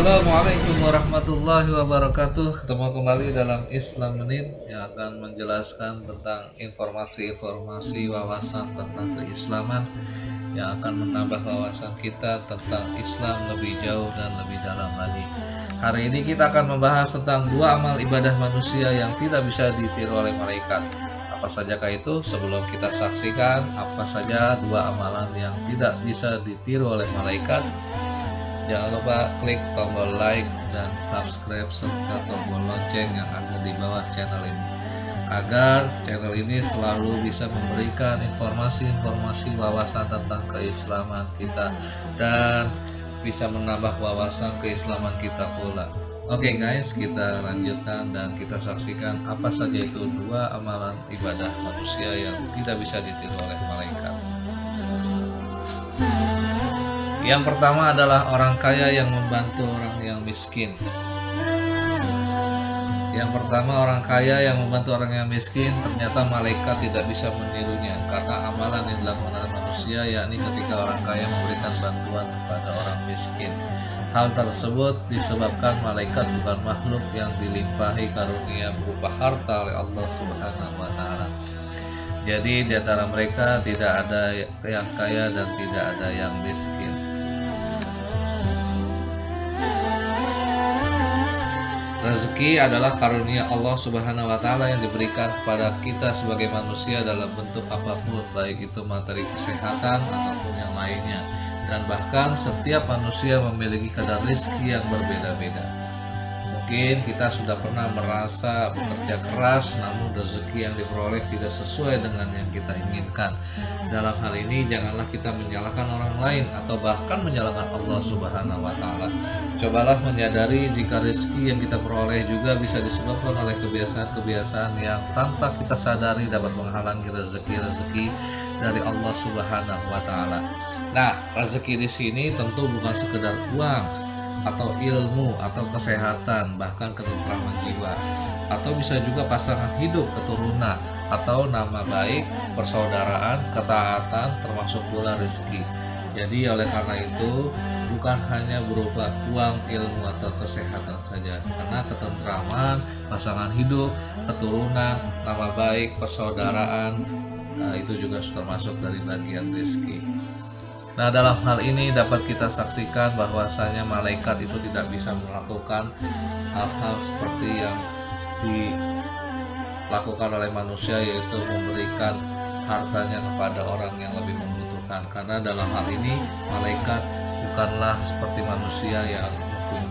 Assalamualaikum warahmatullahi wabarakatuh. Ketemu kembali dalam Islam Menit yang akan menjelaskan tentang informasi-informasi wawasan tentang keislaman yang akan menambah wawasan kita tentang Islam lebih jauh dan lebih dalam lagi. Hari ini kita akan membahas tentang dua amal ibadah manusia yang tidak bisa ditiru oleh malaikat. Apa sajakah itu? Sebelum kita saksikan apa saja dua amalan yang tidak bisa ditiru oleh malaikat, jangan lupa klik tombol like dan subscribe serta tombol lonceng yang ada di bawah channel ini agar channel ini selalu bisa memberikan informasi-informasi wawasan tentang keislaman kita dan bisa menambah wawasan keislaman kita pula. Oke guys, kita lanjutkan dan kita saksikan apa saja itu dua amalan ibadah manusia yang tidak bisa ditiru oleh malaikat. Yang pertama adalah orang kaya yang membantu orang yang miskin. Yang pertama, orang kaya yang membantu orang yang miskin, ternyata malaikat tidak bisa menirunya karena amalan yang dilakukan oleh manusia, yakni ketika orang kaya memberikan bantuan kepada orang miskin. Hal tersebut disebabkan malaikat bukan makhluk yang dilimpahi karunia berupa harta oleh Allah Subhanahu wa Ta'ala. Jadi di antara mereka tidak ada yang kaya dan tidak ada yang miskin. Rezeki adalah karunia Allah Subhanahu wa Ta'ala yang diberikan kepada kita sebagai manusia dalam bentuk apapun, baik itu materi kesehatan ataupun yang lainnya. Dan bahkan setiap manusia memiliki kadar rezeki yang berbeda-beda. Mungkin kita sudah pernah merasa bekerja keras namun rezeki yang diperoleh tidak sesuai dengan yang kita inginkan. Dalam hal ini janganlah kita menyalahkan orang lain atau bahkan menyalahkan Allah Subhanahu wa Ta'ala. Cobalah menyadari jika rezeki yang kita peroleh juga bisa disebabkan oleh kebiasaan-kebiasaan yang tanpa kita sadari dapat menghalangi rezeki-rezeki dari Allah Subhanahu wa Ta'ala. Nah, rezeki di sini tentu bukan sekedar uang atau ilmu atau kesehatan, bahkan ketentraman jiwa, atau bisa juga pasangan hidup, keturunan, atau nama baik, persaudaraan, ketaatan, termasuk pula rezeki. Jadi oleh karena itu bukan hanya berupa uang, ilmu, atau kesehatan saja, karena ketentraman, pasangan hidup, keturunan, nama baik, persaudaraan, itu juga termasuk dari bagian rezeki. Nah, dalam hal ini dapat kita saksikan bahwasanya malaikat itu tidak bisa melakukan hal-hal seperti yang dilakukan oleh manusia, yaitu memberikan hartanya kepada orang yang lebih membutuhkan. Karena dalam hal ini malaikat bukanlah seperti manusia yang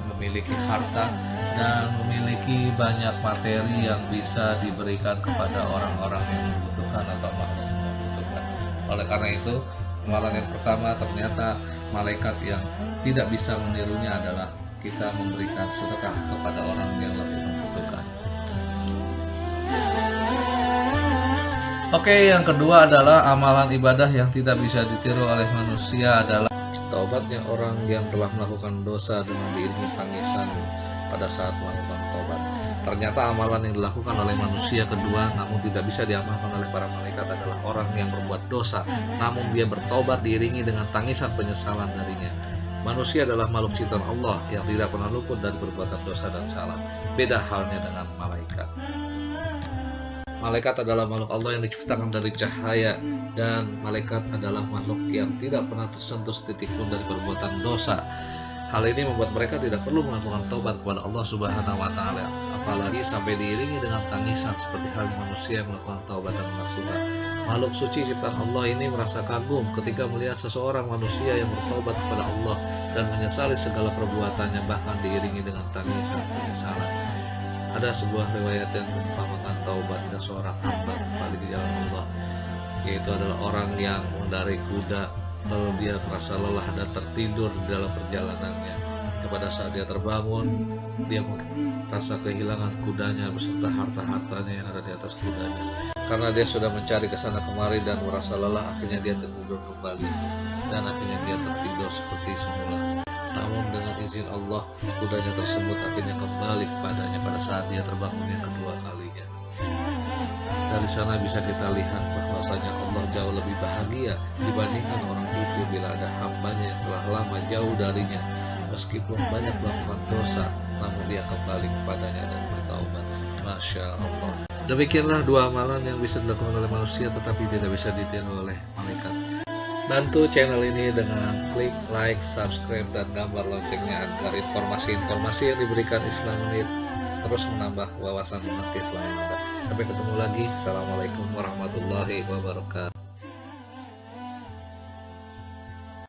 memiliki harta dan memiliki banyak materi yang bisa diberikan kepada orang-orang yang membutuhkan atau makhluk yang membutuhkan. Oleh karena itu, amalan yang pertama ternyata malaikat yang tidak bisa menirunya adalah kita memberikan sedekah kepada orang yang lebih membutuhkan. Oke, yang kedua adalah amalan ibadah yang tidak bisa ditiru oleh manusia adalah taubatnya orang yang telah melakukan dosa dengan diiringi tangisan pada saat melakukan taubat. Ternyata amalan yang dilakukan oleh manusia kedua namun tidak bisa diamalkan oleh para malaikat adalah orang yang berbuat dosa namun dia bertobat diiringi dengan tangisan penyesalan darinya. Manusia adalah makhluk ciptaan Allah yang tidak pernah luput dari perbuatan dosa dan salah. Beda halnya dengan malaikat. Malaikat adalah makhluk Allah yang diciptakan dari cahaya, dan malaikat adalah makhluk yang tidak pernah tersentuh setitik pun dari perbuatan dosa. Hal ini membuat mereka tidak perlu melakukan taubat kepada Allah Subhanahu wa Ta'ala, apalagi sampai diiringi dengan tangisan seperti halnya manusia yang melakukan taubat dan nasuha. Makhluk suci ciptaan Allah ini merasa kagum ketika melihat seseorang manusia yang bertaubat kepada Allah dan menyesali segala perbuatannya, bahkan diiringi dengan tangisan penyesalan. Ada sebuah riwayat yang mengumpamakan taubatnya seorang hamba kembali ke jalan Allah, yaitu adalah orang yang mengendarai kuda. Lalu dia merasa lelah dan tertidur di dalam perjalanannya. Pada saat dia terbangun, dia merasa kehilangan kudanya beserta harta-hartanya yang ada di atas kudanya. Karena dia sudah mencari ke sana kemari dan merasa lelah, akhirnya dia tertidur kembali dan akhirnya dia tertidur seperti semula. Namun dengan izin Allah, kudanya tersebut akhirnya kembali kepadanya pada saat dia terbangun yang kedua kalinya. Dari sana bisa kita lihat bahwasanya Allah jauh lebih bahagia dibandingkan orang itu bila ada hambanya yang telah lama jauh darinya meskipun banyak melakukan dosa, namun dia kembali kepadanya dan bertaubat. Masya Allah. Demikianlah dua amalan yang bisa dilakukan oleh manusia tetapi tidak bisa ditiru oleh malaikat. Bantu channel ini dengan klik like, subscribe, dan gambar loncengnya agar informasi-informasi yang diberikan Islam ini terus menambah wawasan umat Islam Anda. Sampai ketemu lagi. Assalamualaikum warahmatullahi wabarakatuh.